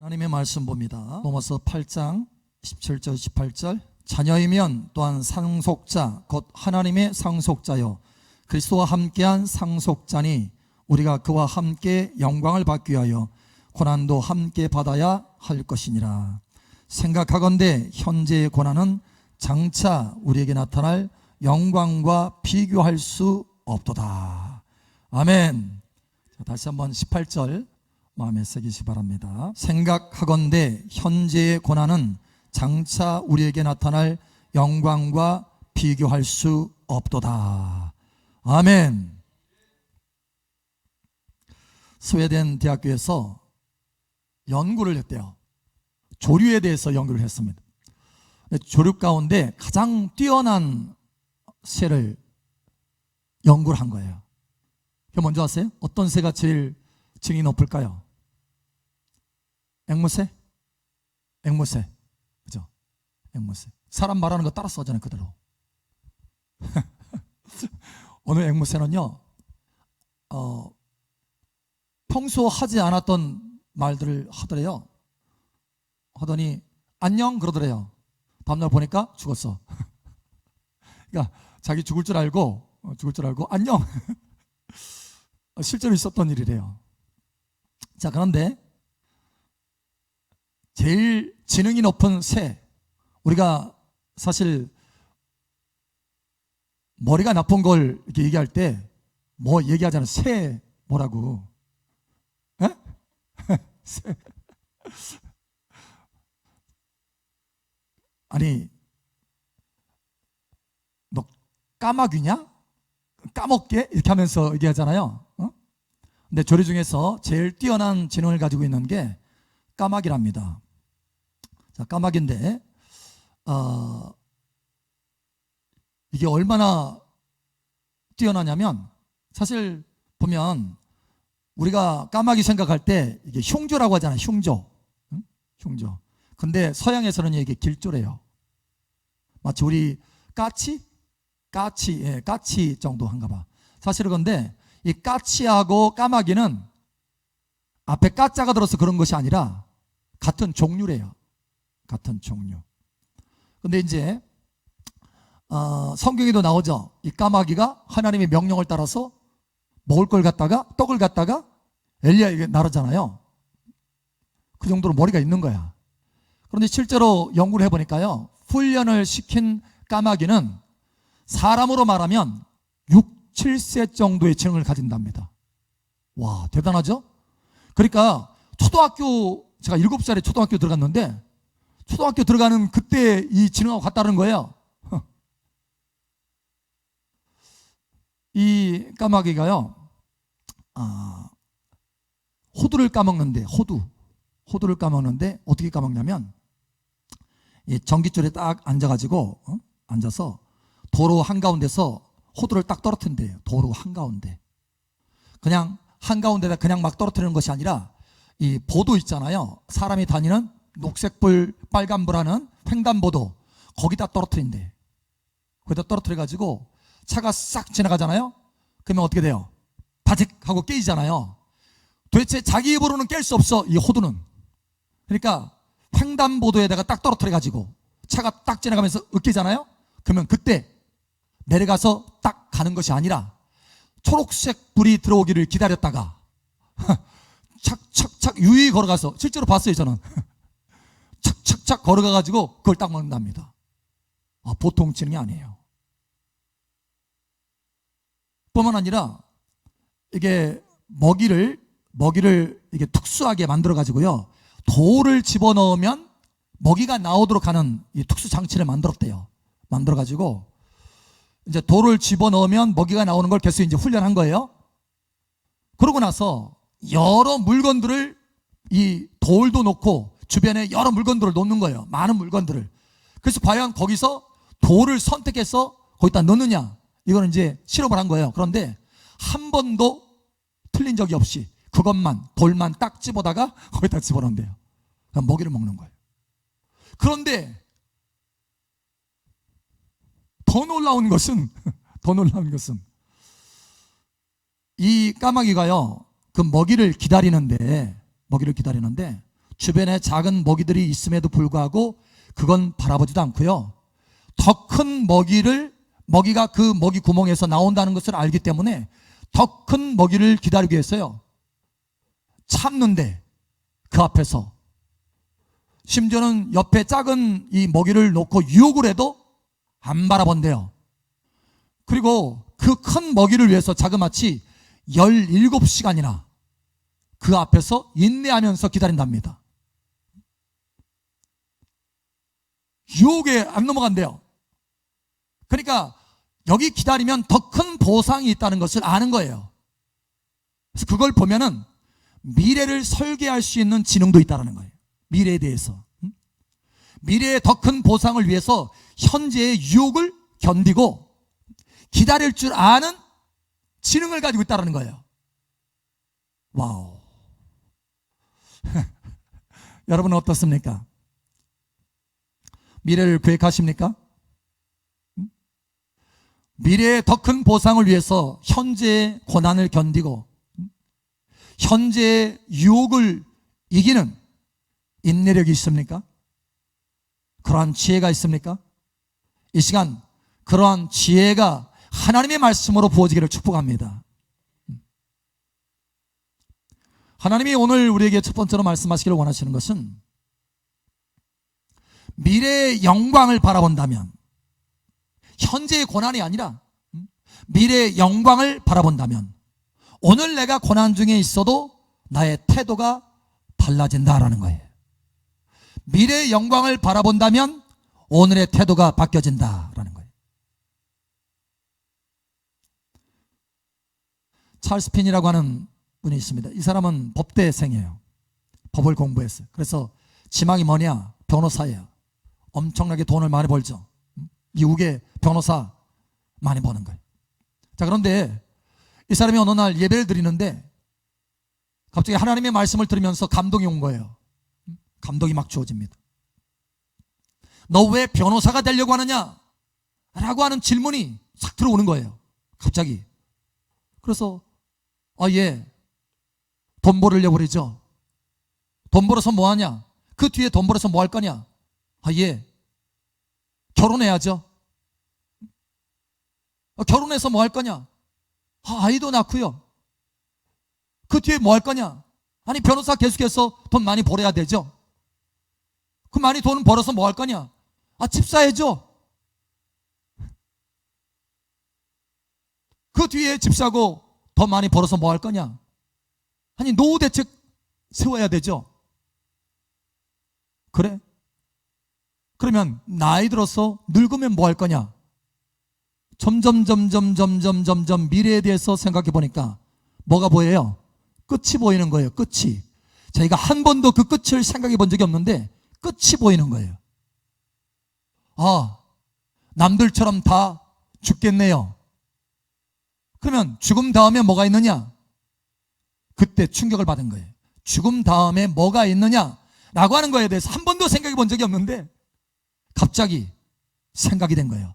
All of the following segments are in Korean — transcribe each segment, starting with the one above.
하나님의 말씀 봅니다. 로마서 8장 17절 18절 자녀이면 또한 상속자 곧 하나님의 상속자요 그리스도와 함께한 상속자니 우리가 그와 함께 영광을 받기 위하여 고난도 함께 받아야 할 것이니라. 생각하건대 현재의 고난은 장차 우리에게 나타날 영광과 비교할 수 없도다. 아멘. 다시 한번 18절 마음에 새기시 바랍니다. 생각하건대 현재의 고난은 장차 우리에게 나타날 영광과 비교할 수 없도다. 아멘. 스웨덴 대학교에서 연구를 했대요. 조류에 대해서 연구를 했습니다. 조류 가운데 가장 뛰어난 새를 연구를 한 거예요. 먼저 아세요? 어떤 새가 제일 층이 높을까요? 앵무새? 앵무새. 그죠? 앵무새. 사람 말하는 거 따라서 하잖아요, 그대로. 어느 앵무새는요, 평소 하지 않았던 말들을 하더래요. 하더니, 안녕, 그러더래요. 다음날 보니까 죽었어. 그러니까 자기 죽을 줄 알고, 안녕. 실제로 있었던 일이래요. 자, 그런데 제일 지능이 높은 새, 우리가 사실 머리가 나쁜 걸 이렇게 얘기할 때 뭐 얘기하잖아요. 새 뭐라고? 에? 새. 아니, 너 까마귀냐? 까먹게? 이렇게 하면서 얘기하잖아요. 근데 조류 중에서 제일 뛰어난 지능을 가지고 있는 게 까마귀랍니다. 자, 까마귀인데 이게 얼마나 뛰어나냐면, 사실 보면 우리가 까마귀 생각할 때 이게 흉조라고 하잖아요. 흉조. 응? 흉조. 근데 서양에서는 이게 길조래요. 마치 우리 까치 정도 한가 봐. 사실은 근데 이 까치하고 까마귀는 앞에 까자가 들어서 그런 것이 아니라 같은 종류래요. 같은 종류. 근데 이제 성경에도 나오죠. 이 까마귀가 하나님의 명령을 따라서 먹을 걸 갖다가, 떡을 갖다가 엘리야에게 나르잖아요. 그 정도로 머리가 있는 거야. 그런데 실제로 연구를 해보니까요, 훈련을 시킨 까마귀는 사람으로 말하면 6, 7세 정도의 지능을 가진답니다. 와, 대단하죠? 그러니까 제가 7살에 초등학교 들어갔는데, 초등학교 들어가는 그때 이 지능하고 같다는 거예요. 이 까마귀가요, 호두를 까먹는데, 호두를 까먹는데 어떻게 까먹냐면, 이 전깃줄에 딱 앉아서 도로 한가운데서 호두를 딱 떨어뜨린대요. 도로 한가운데. 그냥 한가운데다 그냥 막 떨어뜨리는 것이 아니라, 이 보도 있잖아요. 사람이 다니는 녹색불, 빨간불 하는 횡단보도, 거기다 떨어뜨린대. 거기다 떨어뜨려가지고 차가 싹 지나가잖아요. 그러면 어떻게 돼요? 바직 하고 깨지잖아요. 도대체 자기 입으로는 깰 수 없어, 이 호두는. 그러니까 횡단보도에다가 딱 떨어뜨려가지고 차가 딱 지나가면서 으깨잖아요. 그러면 그때 내려가서 딱 가는 것이 아니라 초록색 불이 들어오기를 기다렸다가 착착착 유유히 걸어가서, 실제로 봤어요 저는. 착착착 걸어가가지고 그걸 딱 먹는답니다. 보통 지능이 아니에요. 뿐만 아니라 이게 먹이를 이게 특수하게 만들어가지고요, 돌을 집어넣으면 먹이가 나오도록 하는 이 특수 장치를 만들었대요. 만들어가지고 이제 돌을 집어넣으면 먹이가 나오는 걸 계속 이제 훈련한 거예요. 그러고 나서 여러 물건들을, 이 돌도 놓고 주변에 여러 물건들을 놓는 거예요. 많은 물건들을. 그래서 과연 거기서 돌을 선택해서 거기다 넣느냐, 이거는 이제 실험을 한 거예요. 그런데 한 번도 틀린 적이 없이 돌만 딱 집어다가 거기다 집어넣는데요. 그럼 먹이를 먹는 거예요. 그런데 더 놀라운 것은 이 까마귀가요, 그 먹이를 기다리는데 주변에 작은 먹이들이 있음에도 불구하고 그건 바라보지도 않고요. 더 큰 먹이가 그 먹이 구멍에서 나온다는 것을 알기 때문에 더 큰 먹이를 기다리기 위해서요. 참는데 그 앞에서 심지어는 옆에 작은 이 먹이를 놓고 유혹을 해도 안 바라본대요. 그리고 그 큰 먹이를 위해서 자그마치 17시간이나 그 앞에서 인내하면서 기다린답니다. 유혹에 안 넘어간대요. 그러니까 여기 기다리면 더 큰 보상이 있다는 것을 아는 거예요. 그래서 그걸 보면은 미래를 설계할 수 있는 지능도 있다는 거예요. 미래에 대해서. 미래의 더 큰 보상을 위해서 현재의 유혹을 견디고 기다릴 줄 아는 지능을 가지고 있다는 거예요. 와우. 여러분은 어떻습니까? 미래를 계획하십니까? 미래의 더 큰 보상을 위해서 현재의 고난을 견디고 현재의 유혹을 이기는 인내력이 있습니까? 그러한 지혜가 있습니까? 이 시간 그러한 지혜가 하나님의 말씀으로 부어지기를 축복합니다. 하나님이 오늘 우리에게 첫 번째로 말씀하시기를 원하시는 것은 미래의 영광을 바라본다면, 현재의 고난이 아니라 미래의 영광을 바라본다면 오늘 내가 고난 중에 있어도 나의 태도가 달라진다라는 거예요. 미래의 영광을 바라본다면 오늘의 태도가 바뀌어진다라는 거예요. 찰스 핀이라고 하는 분이 있습니다. 이 사람은 법대생이에요. 법을 공부했어요. 그래서 지망이 뭐냐? 변호사예요. 엄청나게 돈을 많이 벌죠. 미국의 변호사 많이 버는 거예요. 자, 그런데 이 사람이 어느 날 예배를 드리는데 갑자기 하나님의 말씀을 들으면서 감동이 온 거예요. 감동이 막 주어집니다. 너 왜 변호사가 되려고 하느냐? 라고 하는 질문이 싹 들어오는 거예요. 갑자기. 그래서 예, 돈 벌으려고 그러죠. 돈 벌어서 뭐 하냐? 그 뒤에 돈 벌어서 뭐 할 거냐? 예, 결혼해야죠. 결혼해서 뭐 할 거냐? 아이도 낳고요. 그 뒤에 뭐 할 거냐? 아니, 변호사 계속해서 돈 많이 벌어야 되죠. 그 많이 돈 벌어서 뭐 할 거냐? 집 사야죠. 그 뒤에 집 사고 더 많이 벌어서 뭐 할 거냐? 아니, 노후 대책 세워야 되죠. 그래? 그러면 나이 들어서 늙으면 뭐 할 거냐? 점점 미래에 대해서 생각해 보니까 뭐가 보여요? 끝이 보이는 거예요. 끝이. 자기가 한 번도 그 끝을 생각해 본 적이 없는데 끝이 보이는 거예요. 남들처럼 다 죽겠네요. 그러면 죽음 다음에 뭐가 있느냐? 그때 충격을 받은 거예요. 죽음 다음에 뭐가 있느냐? 라고 하는 거에 대해서 한 번도 생각해 본 적이 없는데 갑자기 생각이 된 거예요.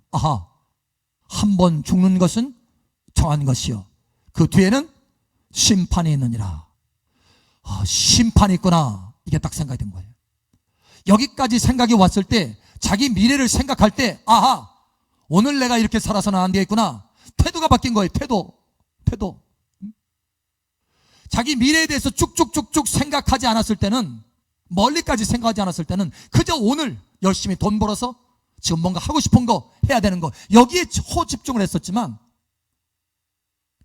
한 번 죽는 것은 정한 것이요, 그 뒤에는 심판이 있느니라. 심판이 있구나. 이게 딱 생각이 된 거예요. 여기까지 생각이 왔을 때 자기 미래를 생각할 때 오늘 내가 이렇게 살아서는 안 되겠구나. 태도가 바뀐 거예요. 태도. 자기 미래에 대해서 쭉쭉쭉쭉 생각하지 않았을 때는, 멀리까지 생각하지 않았을 때는 그저 오늘 열심히 돈 벌어서 지금 뭔가 하고 싶은 거 해야 되는 거, 여기에 초집중을 했었지만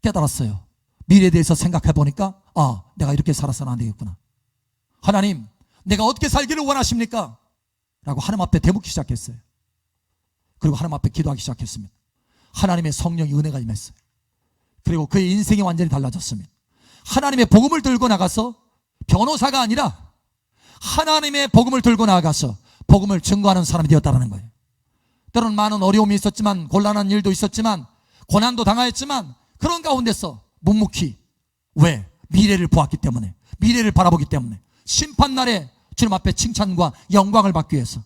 깨달았어요. 미래에 대해서 생각해 보니까 내가 이렇게 살아서는 안 되겠구나. 하나님, 내가 어떻게 살기를 원하십니까? 라고 하나님 앞에 대묻기 시작했어요. 그리고 하나님 앞에 기도하기 시작했습니다. 하나님의 성령의 은혜가 임했어요. 그리고 그의 인생이 완전히 달라졌습니다. 하나님의 복음을 들고 나가서, 변호사가 아니라 하나님의 복음을 들고 나가서 복음을 증거하는 사람이 되었다는 거예요. 때로는 많은 어려움이 있었지만, 곤란한 일도 있었지만, 고난도 당하였지만, 그런 가운데서 묵묵히, 왜? 미래를 보았기 때문에, 미래를 바라보기 때문에, 심판날에 주님 앞에 칭찬과 영광을 받기 위해서,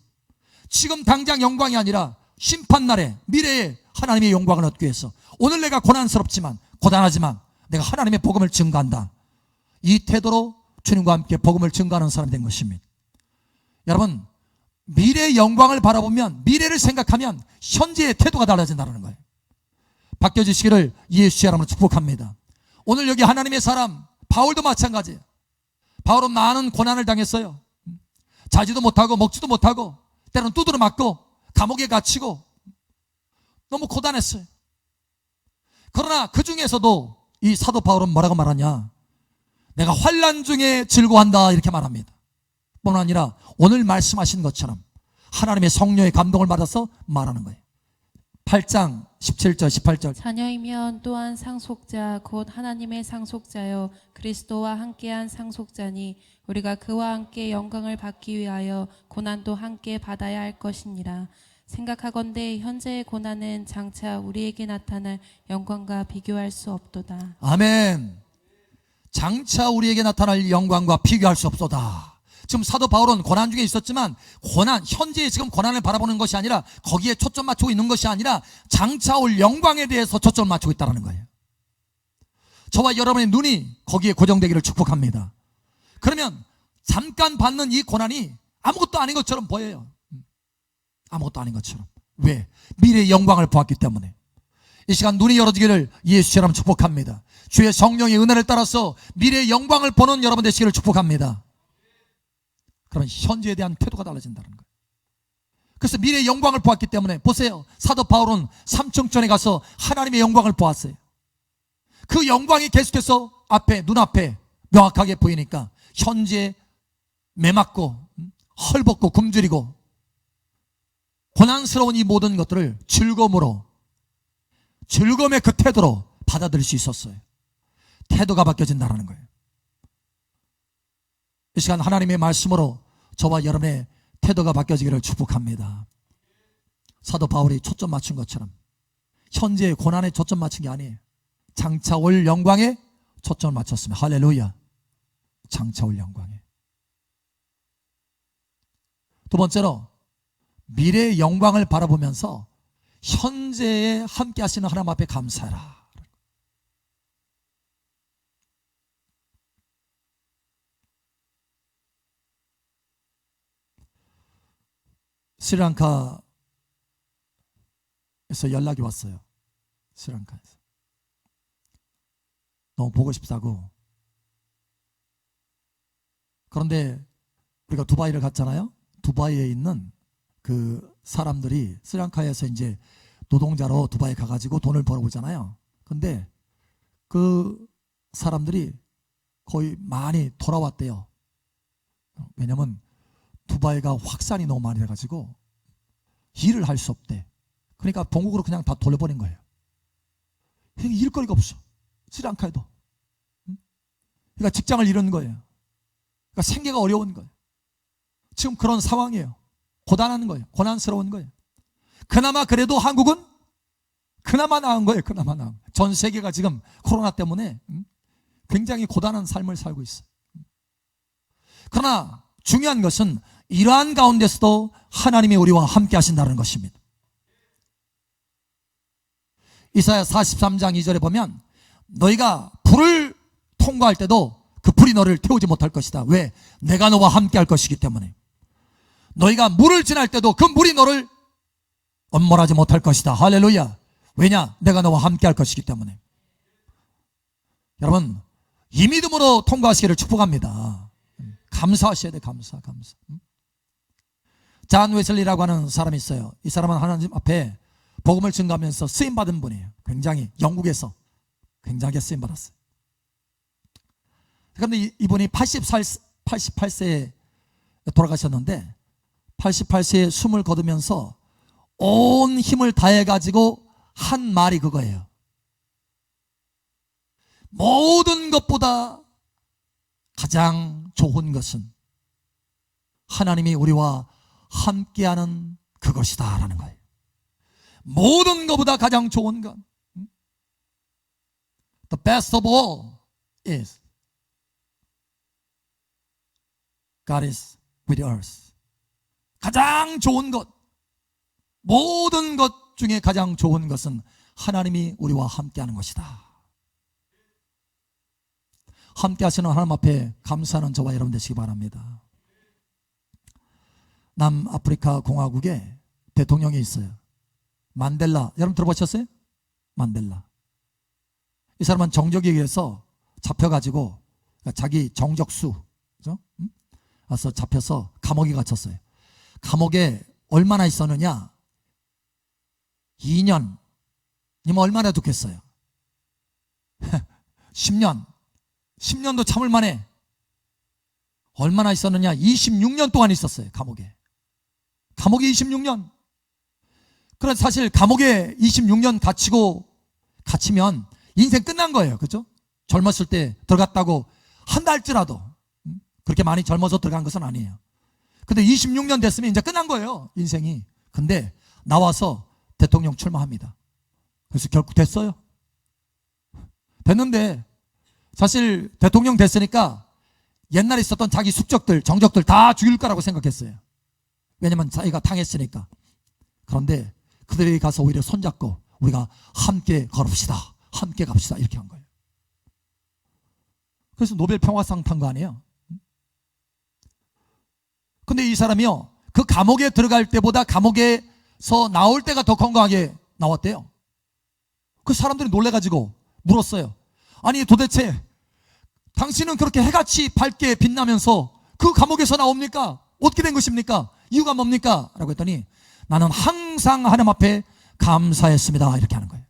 지금 당장 영광이 아니라 심판날에 미래에 하나님의 영광을 얻기 위해서, 오늘 내가 고난스럽지만, 고단하지만 내가 하나님의 복음을 증거한다. 이 태도로 주님과 함께 복음을 증거하는 사람이 된 것입니다. 여러분, 미래의 영광을 바라보면, 미래를 생각하면 현재의 태도가 달라진다는 거예요. 바뀌어지시기를 예수의 이름으로 축복합니다. 오늘 여기 하나님의 사람 바울도 마찬가지예요. 바울은 많은 고난을 당했어요. 자지도 못하고 먹지도 못하고 때로는 두드려 맞고 감옥에 갇히고 너무 고단했어요. 그러나 그 중에서도 이 사도 바울은 뭐라고 말하냐? 내가 환난 중에 즐거워한다 이렇게 말합니다. 뿐만 아니라 오늘 말씀하신 것처럼 하나님의 성령의 감동을 받아서 말하는 거예요. 8장 17절 18절 자녀이면 또한 상속자 곧 하나님의 상속자요 그리스도와 함께한 상속자니 우리가 그와 함께 영광을 받기 위하여 고난도 함께 받아야 할 것이니라. 생각하건대 현재의 고난은 장차 우리에게 나타날 영광과 비교할 수 없도다. 아멘. 장차 우리에게 나타날 영광과 비교할 수 없도다. 지금 사도 바울은 고난 중에 있었지만 현재의 지금 고난을 바라보는 것이 아니라 거기에 초점 맞추고 있는 것이 아니라 장차 올 영광에 대해서 초점을 맞추고 있다는 거예요. 저와 여러분의 눈이 거기에 고정되기를 축복합니다. 그러면 잠깐 받는 이 고난이 아무것도 아닌 것처럼 보여요. 아무것도 아닌 것처럼. 왜? 미래의 영광을 보았기 때문에. 이 시간 눈이 열어지기를 예수의 이름으로 축복합니다. 주의 성령의 은혜를 따라서 미래의 영광을 보는 여러분 되시기를 축복합니다. 그러면 현재에 대한 태도가 달라진다는 거예요. 그래서 미래의 영광을 보았기 때문에 보세요. 사도 바울은 삼층전에 가서 하나님의 영광을 보았어요. 그 영광이 계속해서 눈앞에 명확하게 보이니까 현재 매맞고 헐벗고 굶주리고 고난스러운 이 모든 것들을 즐거움의 그 태도로 받아들일 수 있었어요. 태도가 바뀌어진다는 거예요. 이 시간 하나님의 말씀으로 저와 여러분의 태도가 바뀌어지기를 축복합니다. 사도 바울이 초점 맞춘 것처럼 현재의 고난에 초점 맞춘 게 아니에요. 장차 올 영광에 초점을 맞췄습니다. 할렐루야. 장차 올 영광에. 두 번째로 미래의 영광을 바라보면서 현재에 함께 하시는 하나님 앞에 감사해라. 스리랑카에서 연락이 왔어요. 스리랑카에서. 너무 보고 싶다고. 그런데 우리가 두바이를 갔잖아요. 두바이에 있는 그 사람들이 스리랑카에서 이제 노동자로 두바이 가가지고 돈을 벌어오잖아요. 근데 그 사람들이 거의 많이 돌아왔대요. 왜냐면 두바이가 확산이 너무 많이 돼가지고 일을 할 수 없대. 그러니까 본국으로 그냥 다 돌려버린 거예요. 일거리가 없어. 스리랑카에도. 그러니까 직장을 잃은 거예요. 그러니까 생계가 어려운 거예요. 지금 그런 상황이에요. 고단한 거예요. 고난스러운 거예요. 그나마 그래도 한국은 그나마 나은 거예요. 그나마 나은. 전 세계가 지금 코로나 때문에 굉장히 고단한 삶을 살고 있어요. 그러나 중요한 것은 이러한 가운데서도 하나님이 우리와 함께 하신다는 것입니다. 이사야 43장 2절에 보면 너희가 불을 통과할 때도 그 불이 너를 태우지 못할 것이다. 왜? 내가 너와 함께 할 것이기 때문에. 너희가 물을 지날 때도 그 물이 너를 엄몰하지 못할 것이다. 할렐루야. 왜냐? 내가 너와 함께 할 것이기 때문에. 여러분, 이 믿음으로 통과하시기를 축복합니다. 감사하셔야 돼. 감사. 잔 웨슬리라고 하는 사람이 있어요. 이 사람은 하나님 앞에 복음을 증거하면서 쓰임받은 분이에요. 굉장히 영국에서 굉장히 쓰임받았어요. 그런데 이분이 88세에 돌아가셨는데 88세에 숨을 거두면서 온 힘을 다해가지고 한 말이 그거예요. 모든 것보다 가장 좋은 것은 하나님이 우리와 함께하는 그것이다 라는 거예요. 모든 것보다 가장 좋은 것. The best of all is God is with us. 가장 좋은 것, 모든 것 중에 가장 좋은 것은 하나님이 우리와 함께하는 것이다. 함께 하시는 하나님 앞에 감사하는 저와 여러분 되시기 바랍니다. 남아프리카 공화국에 대통령이 있어요. 만델라. 여러분 들어보셨어요? 만델라. 이 사람은 정적에 의해서 잡혀가지고 자기 정적수 와서 잡혀서 감옥에 갇혔어요. 감옥에 얼마나 있었느냐? 2년. 님 얼마나 두겠어요? 10년. 10년도 참을 만해. 얼마나 있었느냐? 26년 동안 있었어요. 감옥에 26년. 그래서 사실 감옥에 26년 갇히면 인생 끝난 거예요. 그렇죠? 젊었을 때 들어갔다고 한다 할지라도 그렇게 많이 젊어서 들어간 것은 아니에요. 근데 26년 됐으면 이제 끝난 거예요. 인생이. 근데 나와서 대통령 출마합니다. 그래서 결국 됐어요. 됐는데 사실 대통령 됐으니까 옛날에 있었던 자기 숙적들, 정적들 다 죽일 거라고 생각했어요. 왜냐면 자기가 당했으니까. 그런데 그들에게 가서 오히려 손잡고 우리가 함께 걸읍시다. 함께 갑시다. 이렇게 한 거예요. 그래서 노벨 평화상 탄 거 아니에요. 근데 이 사람이요, 그 감옥에 들어갈 때보다 감옥에서 나올 때가 더 건강하게 나왔대요. 그 사람들이 놀래가지고 물었어요. 아니 도대체 당신은 그렇게 해같이 밝게 빛나면서 그 감옥에서 나옵니까? 어떻게 된 것입니까? 이유가 뭡니까? 라고 했더니 나는 항상 하나님 앞에 감사했습니다. 이렇게 하는 거예요.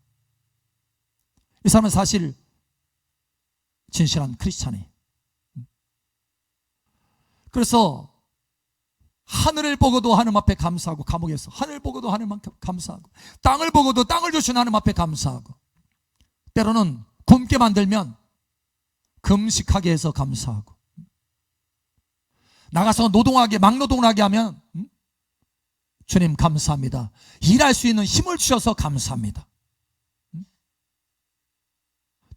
이 사람은 사실 진실한 크리스찬이에요. 그래서 하늘을 보고도 하나님 앞에 감사하고, 감옥에서 하늘 보고도 하나님 앞에 감사하고, 땅을 보고도 땅을 주신 하나님 앞에 감사하고, 때로는 굶게 만들면 금식하게 해서 감사하고, 나가서 노동하게 막노동하게 하면 주님 감사합니다. 일할 수 있는 힘을 주셔서 감사합니다.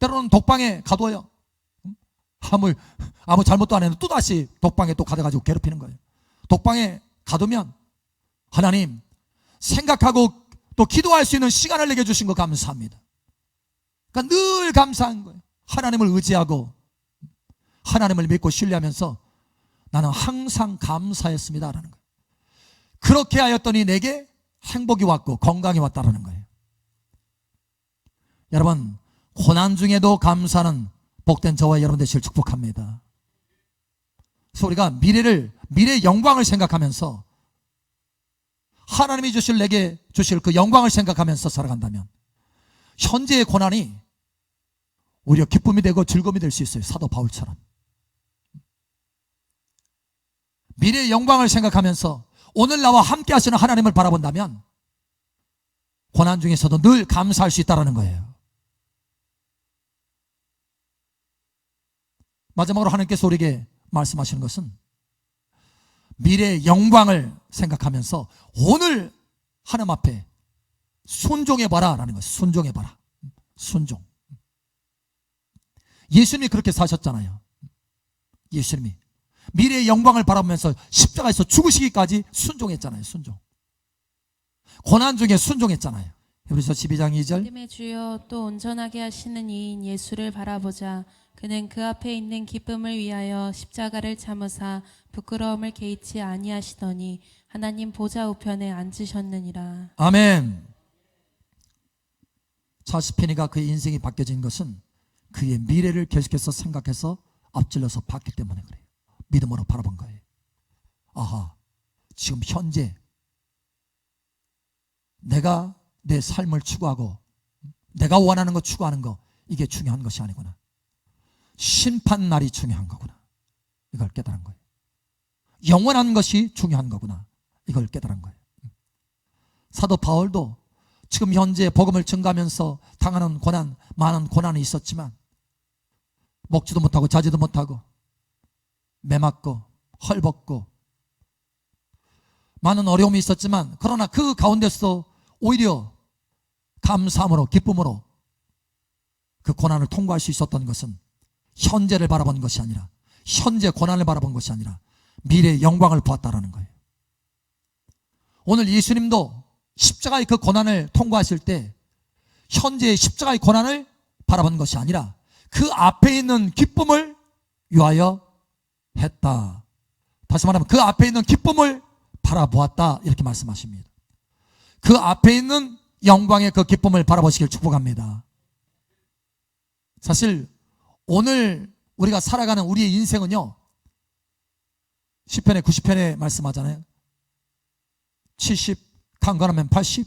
때로는 독방에 가둬요. 아무 잘못도 안 했는데 또다시 독방에 또 가둬가지고 괴롭히는 거예요. 독방에 가두면 하나님 생각하고 또 기도할 수 있는 시간을 내게 주신 거 감사합니다. 그러니까 늘 감사한 거예요. 하나님을 의지하고 하나님을 믿고 신뢰하면서 나는 항상 감사했습니다 라는 거예요. 그렇게 하였더니 내게 행복이 왔고 건강이 왔다라는 거예요. 여러분, 고난 중에도 감사하는 복된 저와 여러분 되시길 축복합니다. 그래서 우리가 미래의 영광을 생각하면서 하나님이 내게 주실 그 영광을 생각하면서 살아간다면 현재의 고난이 오히려 기쁨이 되고 즐거움이 될 수 있어요. 사도 바울처럼. 미래의 영광을 생각하면서 오늘 나와 함께 하시는 하나님을 바라본다면 고난 중에서도 늘 감사할 수 있다는 거예요. 마지막으로 하나님께서 우리에게 말씀하시는 것은 미래의 영광을 생각하면서 오늘 하나님 앞에 순종해봐라 라는 거예요. 순종해봐라. 순종. 예수님이 그렇게 사셨잖아요. 예수님이 미래의 영광을 바라보면서 십자가에서 죽으시기까지 순종했잖아요. 순종. 고난 중에 순종했잖아요. 히브리서 12장 2절. 믿음의 주여 또 온전하게 하시는 이인 예수를 바라보자. 그는 그 앞에 있는 기쁨을 위하여 십자가를 참으사 부끄러움을 개의치 아니하시더니 하나님 보좌 우편에 앉으셨느니라. 아멘. 찰스 피니가 그의 인생이 바뀌어진 것은 그의 미래를 계속해서 생각해서 앞질러서 봤기 때문에 그래요. 믿음으로 바라본 거예요. 아하, 지금 현재 내가 내 삶을 추구하고 내가 원하는 거 추구하는 거 이게 중요한 것이 아니구나. 심판 날이 중요한 거구나. 이걸 깨달은 거예요. 영원한 것이 중요한 거구나. 이걸 깨달은 거예요. 사도 바울도 지금 현재 복음을 증가하면서 당하는 고난, 많은 고난이 있었지만 먹지도 못하고 자지도 못하고 매맞고 헐벗고 많은 어려움이 있었지만 그러나 그 가운데서 오히려 감사함으로 기쁨으로 그 고난을 통과할 수 있었던 것은 현재를 바라본 것이 아니라 현재 고난을 바라본 것이 아니라 미래의 영광을 보았다라는 거예요. 오늘 예수님도 십자가의 그 고난을 통과하실 때 현재의 십자가의 고난을 바라본 것이 아니라 그 앞에 있는 기쁨을 위하여 했다. 다시 말하면 그 앞에 있는 기쁨을 바라보았다, 이렇게 말씀하십니다. 그 앞에 있는 영광의 그 기쁨을 바라보시길 축복합니다. 사실 오늘 우리가 살아가는 우리의 인생은요, 시편의 90편에 말씀하잖아요. 70 강건하면 80.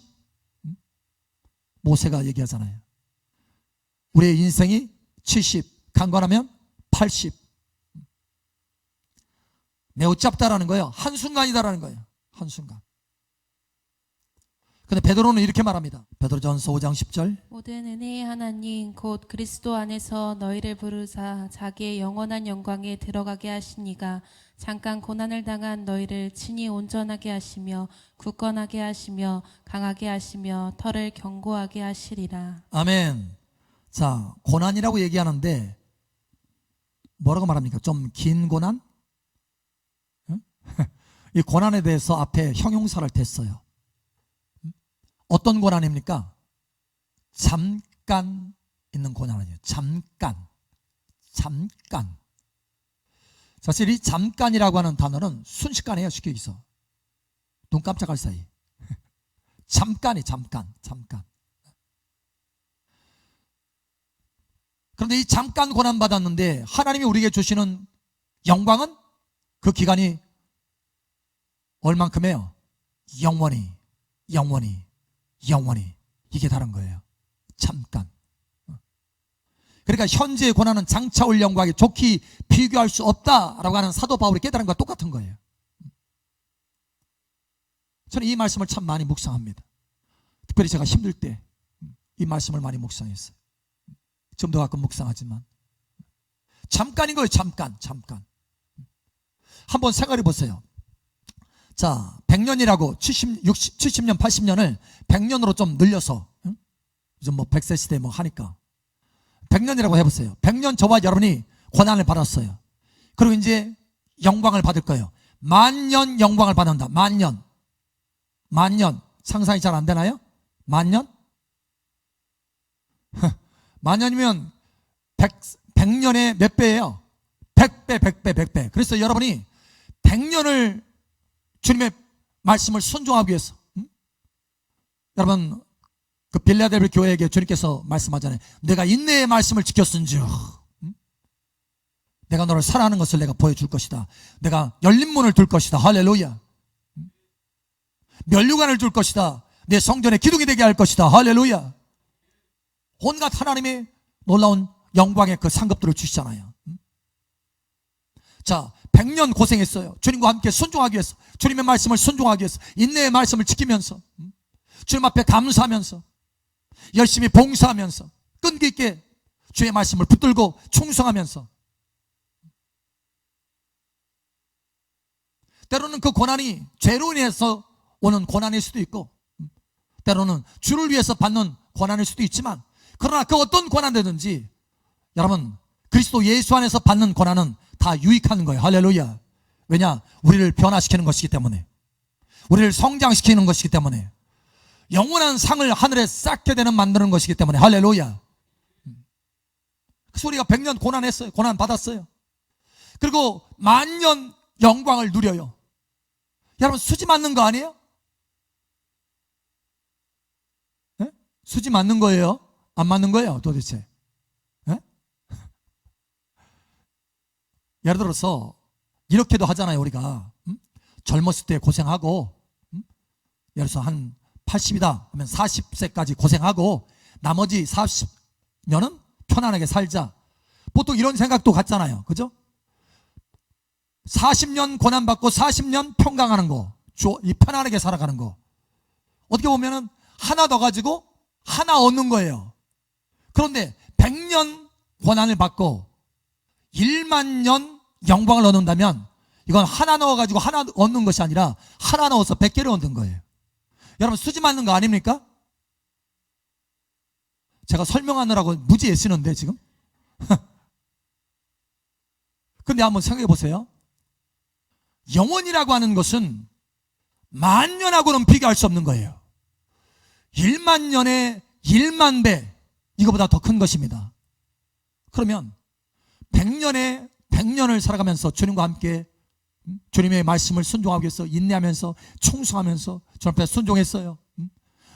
모세가 얘기하잖아요. 우리의 인생이 70 강건하면 80. 매우 짧다라는 거예요. 한순간이다라는 거예요. 한순간. 근데 베드로는 이렇게 말합니다. 베드로전서 5장 10절. 모든 은혜의 하나님 곧 그리스도 안에서 너희를 부르사 자기의 영원한 영광에 들어가게 하시니가 잠깐 고난을 당한 너희를 친히 온전하게 하시며 굳건하게 하시며 강하게 하시며 털을 견고하게 하시리라. 아멘. 자, 고난이라고 얘기하는데 뭐라고 말합니까? 좀 긴 고난? 응? 이 고난에 대해서 앞에 형용사를 댔어요. 어떤 고난입니까? 잠깐 있는 고난이에요. 잠깐. 사실 이 잠깐이라고 하는 단어는 순식간이에요. 쉽게 얘기해서 눈 깜짝할 사이. 잠깐. 그런데 이 잠깐 고난 받았는데 하나님이 우리에게 주시는 영광은 그 기간이 얼만큼이에요? 영원히 이게 다른 거예요. 잠깐. 그러니까 현재의 고난은 장차 올 영광에 좋게 비교할 수 없다라고 하는 사도 바울이 깨달은 것과 똑같은 거예요. 저는 이 말씀을 참 많이 묵상합니다. 특별히 제가 힘들 때 이 말씀을 많이 묵상했어요. 지금도 가끔 묵상하지만 잠깐인 거예요. 잠깐. 한번 생각해 보세요. 자, 100년이라고 70년, 80년을 100년으로 좀 늘려서, 요즘 뭐 100세 시대 뭐 하니까 100년이라고 해보세요. 100년 저와 여러분이 고난을 받았어요. 그리고 이제 영광을 받을 거예요. 10,000년 영광을 받는다. 10,000년. 상상이 잘 안 되나요? 10,000년? 10,000년이면 100년의 몇 배예요? 100배. 그래서 여러분이 100년을 주님의 말씀을 순종하기 위해서, 여러분 그 빌라델비 교회에게 주님께서 말씀하잖아요. 내가 인내의 말씀을 지켰은즉 내가 너를 사랑하는 것을 내가 보여줄 것이다. 내가 열린 문을 둘 것이다. 할렐루야. 면류관을 줄 것이다. 내 성전에 기둥이 되게 할 것이다. 할렐루야. 온갖 하나님의 놀라운 영광의 그 상급들을 주시잖아요. 자, 100년 고생했어요. 주님과 함께 순종하기 위해서, 주님의 말씀을 순종하기 위해서, 인내의 말씀을 지키면서, 주님 앞에 감사하면서, 열심히 봉사하면서, 끈기 있게 주의 말씀을 붙들고 충성하면서, 때로는 그 고난이 죄로 인해서 오는 고난일 수도 있고, 때로는 주를 위해서 받는 고난일 수도 있지만, 그러나 그 어떤 고난이든지 여러분 그리스도 예수 안에서 받는 고난은 다 유익한 거예요. 할렐루야. 왜냐? 우리를 변화시키는 것이기 때문에, 우리를 성장시키는 것이기 때문에, 영원한 상을 하늘에 쌓게 되는 만드는 것이기 때문에. 할렐루야. 그래서 우리가 100년 고난했어요. 고난 받았어요. 그리고 10,000년 영광을 누려요. 여러분 수지 맞는 거 아니에요? 네? 수지 맞는 거예요? 안 맞는 거예요 도대체? 네? 예를 들어서 이렇게도 하잖아요. 우리가 젊었을 때 고생하고, 예를 들어서 한 80이다 하면 40세까지 고생하고 나머지 40년은 편안하게 살자. 보통 이런 생각도 갖잖아요. 그죠? 40년 고난받고 40년 평강하는 거, 이 편안하게 살아가는 거, 어떻게 보면은 하나 더 가지고 하나 얻는 거예요. 그런데 100년 고난을 받고 10,000년 영광을 얻는다면 이건 하나 넣어가지고 하나 얻는 것이 아니라 하나 넣어서 100개를 얻는 거예요. 여러분 수지 맞는 거 아닙니까? 제가 설명하느라고 무지 애쓰는데 지금. 근데 한번 생각해 보세요. 영원이라고 하는 것은 10,000년하고는 비교할 수 없는 거예요. 10,000년의 10,000배, 이거보다 더 큰 것입니다. 그러면 100년에 100년을 살아가면서 주님과 함께 주님의 말씀을 순종하기 위해서 인내하면서 충성하면서 주님 앞에 순종했어요.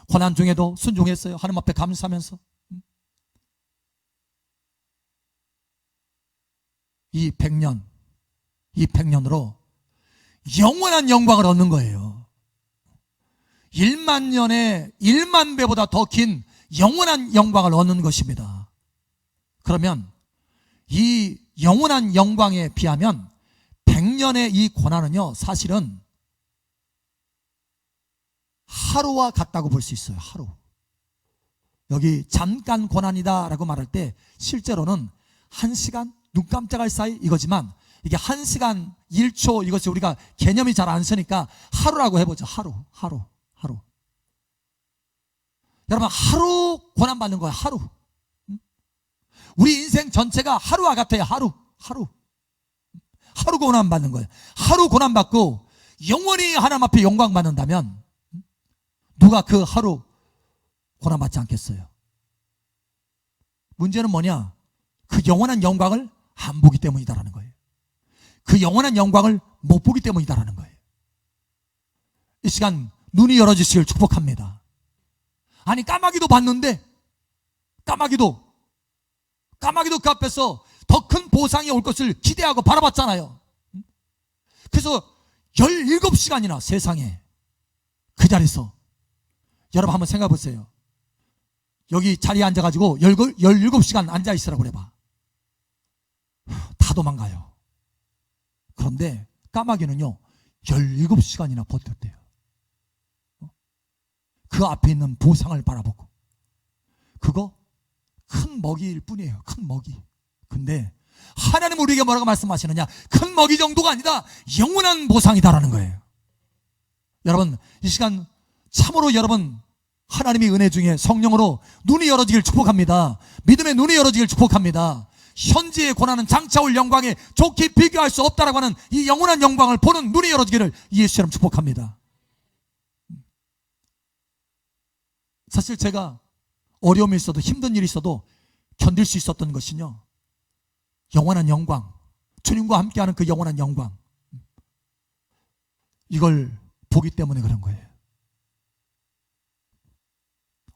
고난 중에도 순종했어요. 하나님 앞에 감사하면서. 이 100년으로 영원한 영광을 얻는 거예요. 1만 년에 1만 배보다 더 긴 영원한 영광을 얻는 것입니다. 그러면 이 영원한 영광에 비하면 100년의 이 고난은요, 사실은 하루와 같다고 볼 수 있어요. 하루. 여기 잠깐 고난이다 라고 말할 때 실제로는 1시간, 눈 깜짝할 사이 이거지만, 이게 1시간 1초 이것이 우리가 개념이 잘 안 서니까 하루라고 해보죠. 하루. 여러분, 하루 고난받는 거예요. 하루. 우리 인생 전체가 하루와 같아요. 하루 고난받는 거예요. 하루 고난받고 영원히 하나님 앞에 영광 받는다면 누가 그 하루 고난받지 않겠어요? 문제는 뭐냐? 그 영원한 영광을 안 보기 때문이다라는 거예요. 그 영원한 영광을 못 보기 때문이다라는 거예요. 이 시간 눈이 열어지시길 축복합니다. 아니, 까마귀도 봤는데, 까마귀도 그 앞에서 더 큰 보상이 올 것을 기대하고 바라봤잖아요. 그래서 17시간이나 세상에 그 자리에서, 여러분 한번 생각해 보세요. 여기 자리에 앉아가지고 17시간 앉아있으라고 그래봐. 다 도망가요. 그런데 까마귀는요 17시간이나 버텼대요. 그 앞에 있는 보상을 바라보고. 그거 큰 먹이일 뿐이에요. 큰 먹이. 근데 하나님 우리에게 뭐라고 말씀하시느냐? 큰 먹이 정도가 아니라 영원한 보상이다라는 거예요. 여러분, 이 시간 참으로 여러분 하나님의 은혜 중에 성령으로 눈이 열어지길 축복합니다. 믿음의 눈이 열어지길 축복합니다. 현재의 고난은 장차 올 영광에 좋게 비교할 수 없다라고 하는 이 영원한 영광을 보는 눈이 열어지기를 예수처럼 축복합니다. 사실 제가 어려움이 있어도 힘든 일이 있어도 견딜 수 있었던 것은요, 영원한 영광, 주님과 함께하는 그 영원한 영광, 이걸 보기 때문에 그런 거예요.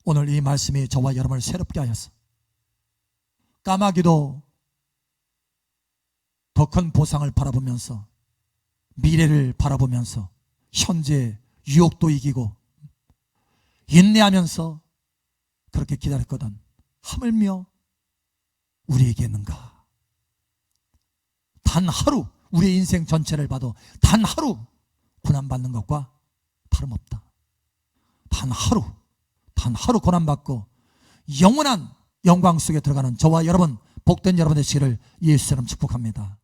오늘 이 말씀이 저와 여러분을 새롭게 하였어. 까마귀도 더 큰 보상을 바라보면서, 미래를 바라보면서 현재 유혹도 이기고 인내하면서 그렇게 기다렸거든. 하물며 우리에게는가? 단 하루, 우리의 인생 전체를 봐도 단 하루 고난받는 것과 다름없다. 단 하루 고난받고 영원한 영광 속에 들어가는 저와 여러분, 복된 여러분 되시기를 예수처럼 축복합니다.